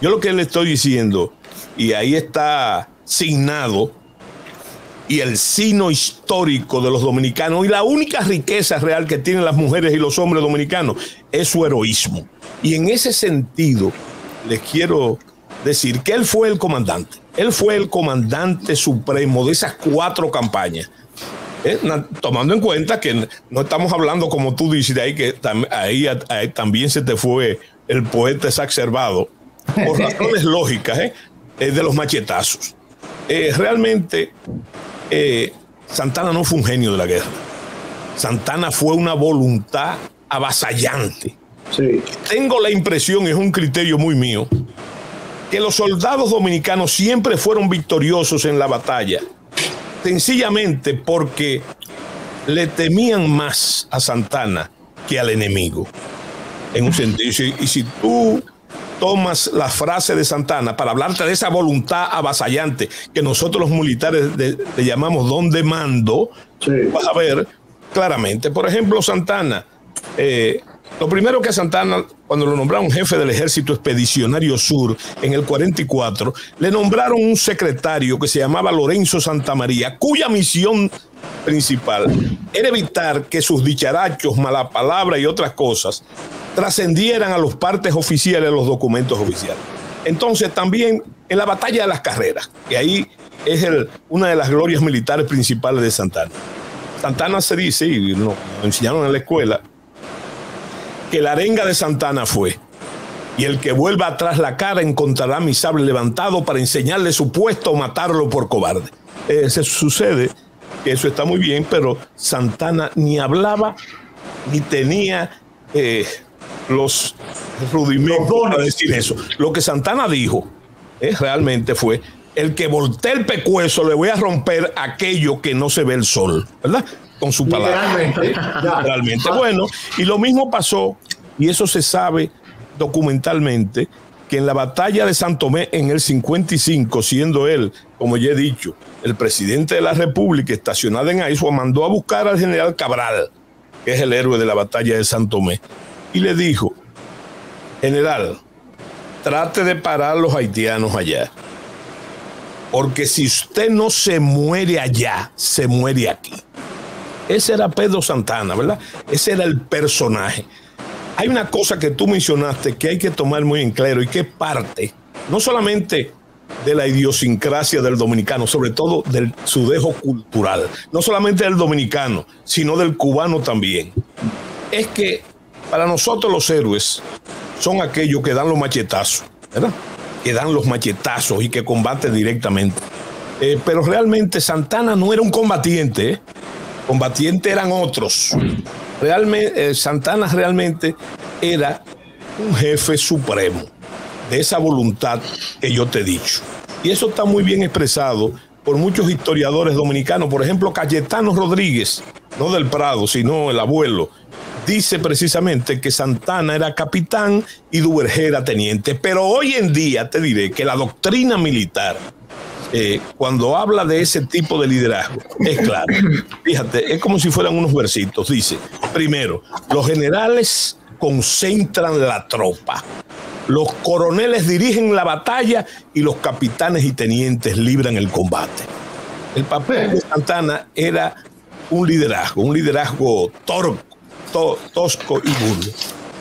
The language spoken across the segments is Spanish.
Yo lo que le estoy diciendo, y ahí está signado, y el signo histórico de los dominicanos, y la única riqueza real que tienen las mujeres y los hombres dominicanos, es su heroísmo. Y en ese sentido, les quiero decir que él fue el comandante. Él fue el comandante supremo de esas 4 campañas. Tomando en cuenta que no estamos hablando, como tú dices, de ahí que ahí también se te fue el poeta exacerbado, por razones lógicas, de los machetazos. Realmente, Santana no fue un genio de la guerra. Santana fue una voluntad avasallante. Sí. Tengo la impresión, es un criterio muy mío, que los soldados dominicanos siempre fueron victoriosos en la batalla, sencillamente porque le temían más a Santana que al enemigo. En un sentido, y si tú tomas la frase de Santana para hablarte de esa voluntad avasallante que nosotros los militares le llamamos don de mando, sí, vas a ver claramente. Por ejemplo, Santana, lo primero que Santana, cuando lo nombraron jefe del Ejército Expedicionario Sur en el 44, le nombraron un secretario que se llamaba Lorenzo Santamaría, cuya misión principal era evitar que sus dicharachos, mala palabra y otras cosas trascendieran a los partes oficiales de los documentos oficiales. Entonces, también en la batalla de las carreras, que ahí es una de las glorias militares principales de Santana. Santana se dice, y nos enseñaron en la escuela, que la arenga de Santana fue: y el que vuelva atrás la cara encontrará mi sable levantado para enseñarle su puesto o matarlo por cobarde. Se sucede que eso está muy bien, pero Santana ni hablaba ni tenía los rudimentos para decir eso. Lo que Santana dijo realmente fue: el que voltee el pecueso le voy a romper aquello que no se ve el sol, ¿verdad? Con su palabra. Realmente. Bueno, y lo mismo pasó, y eso se sabe documentalmente, que en la batalla de San Tomé en el 55, siendo él, como ya he dicho, el presidente de la República estacionado en Aizua, mandó a buscar al general Cabral, que es el héroe de la batalla de San Tomé, y le dijo: general, trate de parar a los haitianos allá, porque si usted no se muere allá, se muere aquí. Ese era Pedro Santana, ¿verdad? Ese era el personaje. Hay una cosa que tú mencionaste que hay que tomar muy en claro, y que es parte, no solamente de la idiosincrasia del dominicano, sobre todo de su dejo cultural, no solamente del dominicano, sino del cubano también. Es que para nosotros los héroes son aquellos que dan los machetazos, ¿verdad? Que dan los machetazos y que combaten directamente. Pero realmente Santana no era un combatiente, combatientes eran otros. Realmente, Santana realmente era un jefe supremo de esa voluntad que yo te he dicho. Y eso está muy bien expresado por muchos historiadores dominicanos. Por ejemplo, Cayetano Rodríguez, no del Prado, sino el abuelo, dice precisamente que Santana era capitán y Duvergé era teniente. Pero hoy en día te diré que la doctrina militar, cuando habla de ese tipo de liderazgo, es claro. Fíjate, es como si fueran unos versitos. Dice: primero, los generales concentran la tropa, los coroneles dirigen la batalla y los capitanes y tenientes libran el combate. El papel de Santana era un liderazgo tosco y burdo.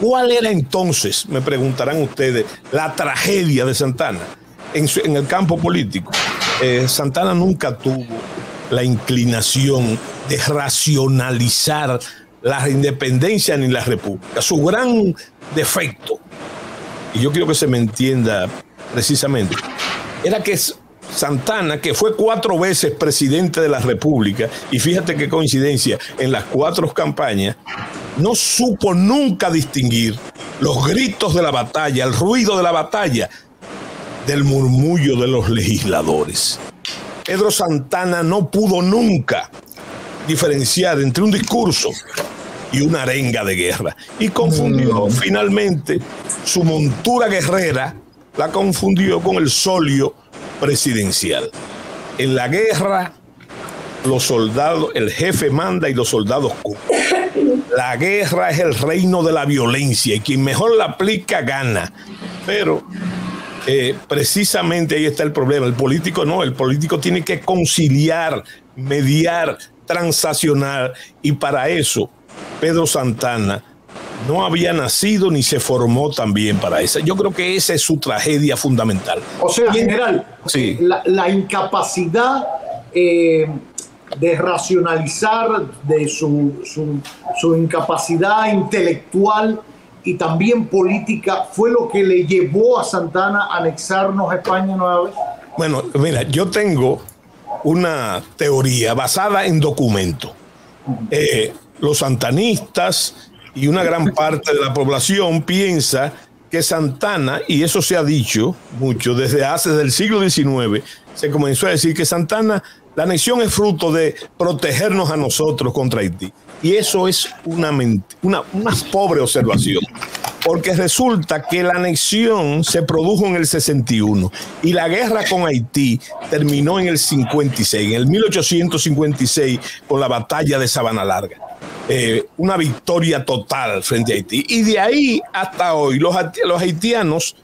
¿Cuál era entonces, me preguntarán ustedes, la tragedia de Santana en el campo político? Santana nunca tuvo la inclinación de racionalizar la independencia ni la república. Su gran defecto, y yo quiero que se me entienda precisamente, era que Santana, que fue 4 veces presidente de la república, y fíjate qué coincidencia, en las 4 campañas, no supo nunca distinguir los gritos de la batalla, el ruido de la batalla, del murmullo de los legisladores. Pedro Santana no pudo nunca diferenciar entre un discurso y una arenga de guerra, y confundió finalmente su montura guerrera, la confundió con el solio presidencial. En la guerra, los soldados, el jefe manda y los soldados cumplen. La guerra es el reino de la violencia y quien mejor la aplica gana. Pero precisamente ahí está el problema. El político no, el político tiene que conciliar, mediar, transaccionar, y para eso Pedro Santana no había nacido ni se formó también para eso. Yo creo que esa es su tragedia fundamental. O sea, general, sí, la incapacidad de racionalizar, de su incapacidad intelectual y también política, fue lo que le llevó a Santana a anexarnos a España nueva vez. Bueno, mira, yo tengo una teoría basada en documentos. Los santanistas y una gran parte de la población piensa que Santana, y eso se ha dicho mucho desde el siglo XIX, se comenzó a decir que Santana, la anexión es fruto de protegernos a nosotros contra Haití. Y eso es una pobre observación, porque resulta que la anexión se produjo en el 61 y la guerra con Haití terminó en el 56, en el 1856, con la batalla de Sabana Larga. Una victoria total frente a Haití. Y de ahí hasta hoy, los haitianos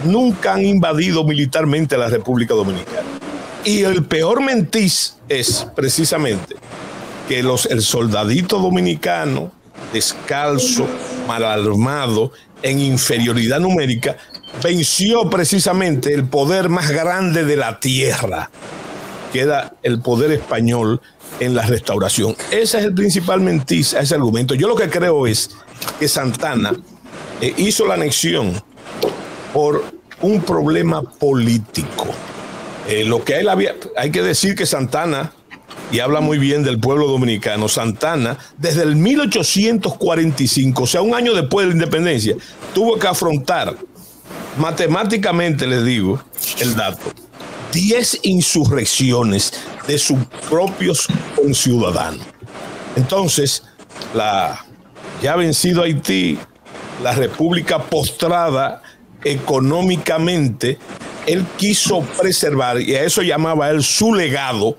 nunca han invadido militarmente la República Dominicana. Y el peor mentiz es precisamente que el soldadito dominicano, descalzo, mal armado, en inferioridad numérica, venció precisamente el poder más grande de la tierra, que era el poder español en la restauración. Ese es el principal mentiz a ese argumento. Yo lo que creo es que Santana hizo la anexión por un problema político. Lo que él había, hay que decir que Santana, y habla muy bien del pueblo dominicano, Santana, desde el 1845, o sea, un año después de la independencia, tuvo que afrontar, matemáticamente les digo el dato, 10 insurrecciones de sus propios conciudadanos. Entonces, ya vencido Haití, la República postrada económicamente, él quiso preservar, y a eso llamaba él su legado,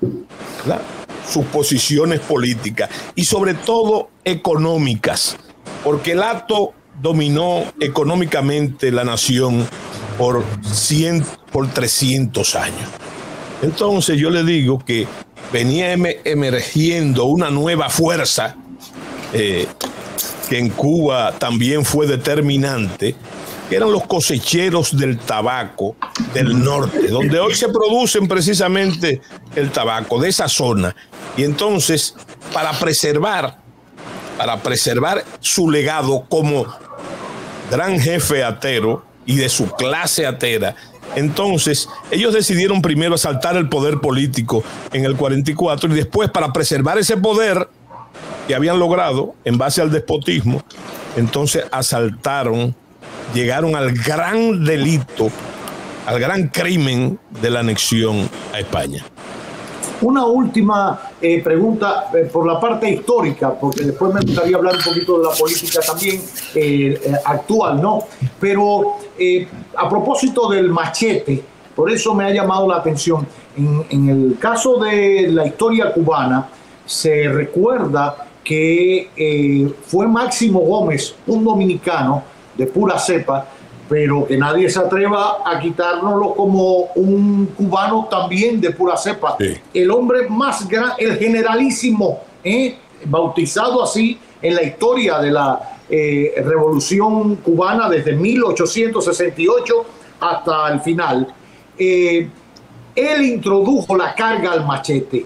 ¿verdad?, sus posiciones políticas y sobre todo económicas, porque el Hato dominó económicamente la nación por 300 años. Entonces yo le digo que venía emergiendo una nueva fuerza que en Cuba también fue determinante, que eran los cosecheros del tabaco del norte, donde hoy se producen precisamente el tabaco de esa zona. Y entonces, para preservar su legado como gran jefe atero y de su clase atera, entonces ellos decidieron primero asaltar el poder político en el 44 y después, para preservar ese poder que habían logrado en base al despotismo, entonces llegaron al gran delito, al gran crimen de la anexión a España. Una última pregunta por la parte histórica, porque después me gustaría hablar un poquito de la política también actual, ¿no? Pero a propósito del machete, por eso me ha llamado la atención. En el caso de la historia cubana, se recuerda que fue Máximo Gómez, un dominicano de pura cepa, pero que nadie se atreva a quitárnoslo como un cubano también de pura cepa. Sí. El hombre más grande, el generalísimo, bautizado así en la historia de la Revolución Cubana desde 1868 hasta el final. Él introdujo la carga al machete.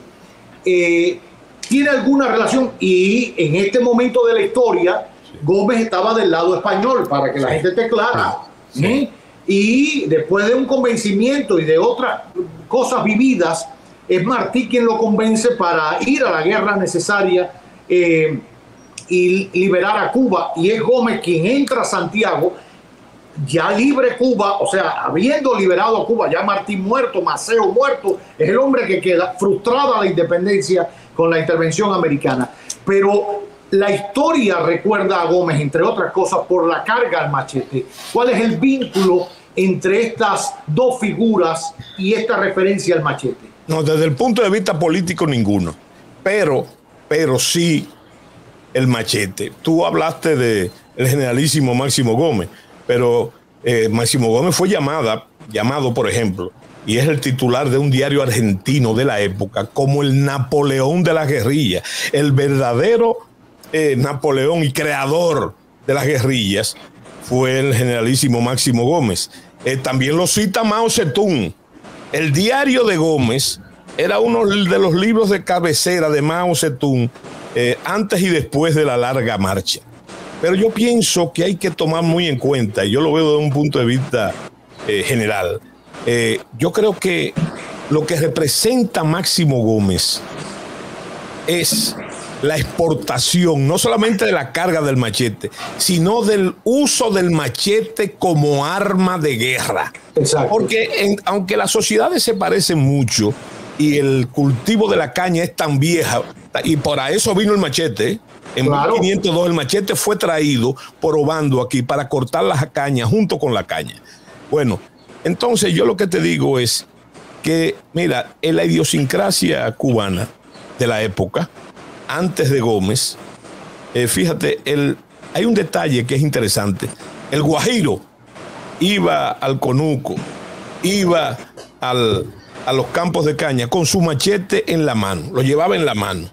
¿Tiene alguna relación? Y en este momento de la historia, Gómez estaba del lado español, para que la gente esté clara. Sí. Y después de un convencimiento y de otras cosas vividas, es Martí quien lo convence para ir a la guerra necesaria y liberar a Cuba. Y es Gómez quien entra a Santiago, ya libre Cuba, o sea, habiendo liberado a Cuba, ya Martí muerto, Maceo muerto, es el hombre que queda frustrada la independencia con la intervención americana. Pero la historia recuerda a Gómez, entre otras cosas, por la carga al machete. ¿Cuál es el vínculo entre estas dos figuras y esta referencia al machete? No, desde el punto de vista político ninguno, pero sí el machete. Tú hablaste del generalísimo Máximo Gómez, pero Máximo Gómez fue llamada llamado, por ejemplo, y es el titular de un diario argentino de la época, como el Napoleón de las guerrillas, el verdadero Napoleón y creador de las guerrillas fue el generalísimo Máximo Gómez. También lo cita Mao Zedong. El diario de Gómez era uno de los libros de cabecera de Mao Zedong antes y después de la larga marcha. Pero yo pienso que hay que tomar muy en cuenta, y yo lo veo desde un punto de vista general. Yo creo que lo que representa Máximo Gómez es la exportación, no solamente de la carga del machete, sino del uso del machete como arma de guerra. Exacto. Porque aunque las sociedades se parecen mucho y el cultivo de la caña es tan vieja, y por eso vino el machete, en 1502 el machete fue traído por Obando aquí para cortar las cañas junto con la caña. Bueno, entonces yo lo que te digo es que, mira, en la idiosincrasia cubana de la época, antes de Gómez, fíjate, hay un detalle que es interesante. El guajiro iba al conuco, iba a los campos de caña con su machete en la mano, lo llevaba en la mano.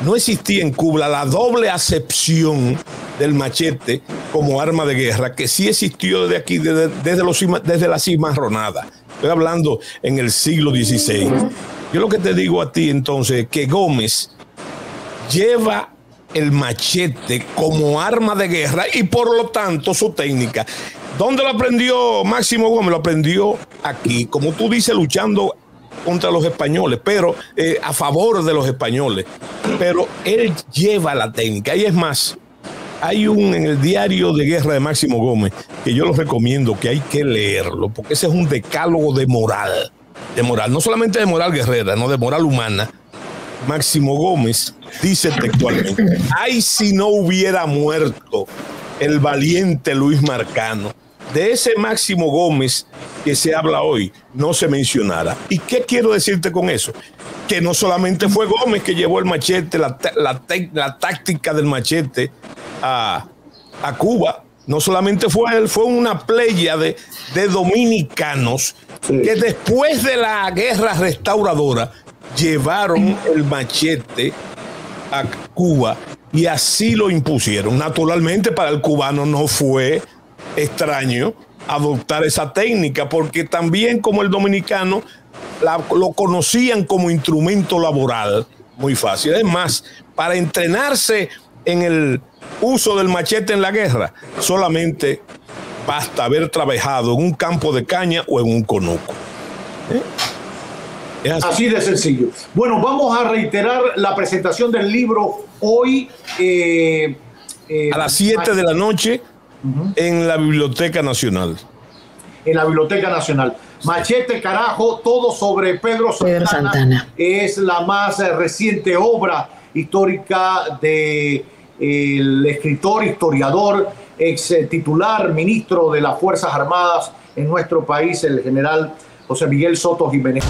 No existía en Cuba la doble acepción del machete como arma de guerra, que sí existió desde aquí, desde la cimarronada. Estoy hablando en el siglo XVI. Yo lo que te digo a ti entonces es que Gómez lleva el machete como arma de guerra y por lo tanto su técnica. ¿Dónde lo aprendió Máximo Gómez? Lo aprendió aquí, como tú dices, luchando contra los españoles, pero a favor de los españoles. Pero él lleva la técnica. Y es más, hay en el diario de guerra de Máximo Gómez, que yo lo recomiendo, que hay que leerlo, porque ese es un decálogo de moral, no solamente de moral guerrera, no de moral humana. Máximo Gómez dice textualmente: ay, si no hubiera muerto el valiente Luis Marcano, de ese Máximo Gómez que se habla hoy no se mencionara. ¿Y qué quiero decirte con eso? Que no solamente fue Gómez que llevó el machete, la táctica del machete a Cuba, no solamente fue él, fue una playa de dominicanos que después de la guerra restauradora llevaron el machete a Cuba y así lo impusieron. Naturalmente para el cubano no fue extraño adoptar esa técnica, porque también como el dominicano lo conocían como instrumento laboral muy fácil. Es más, para entrenarse en el uso del machete en la guerra, solamente basta haber trabajado en un campo de caña o en un conuco. Así de sencillo. Bueno, vamos a reiterar la presentación del libro hoy. A las 7 de la noche en la Biblioteca Nacional. En la Biblioteca Nacional. Machete, carajo, todo sobre Pedro Santana. Es la más reciente obra histórica del escritor, historiador, ex titular, ministro de las Fuerzas Armadas en nuestro país, el general José Miguel Soto Jiménez.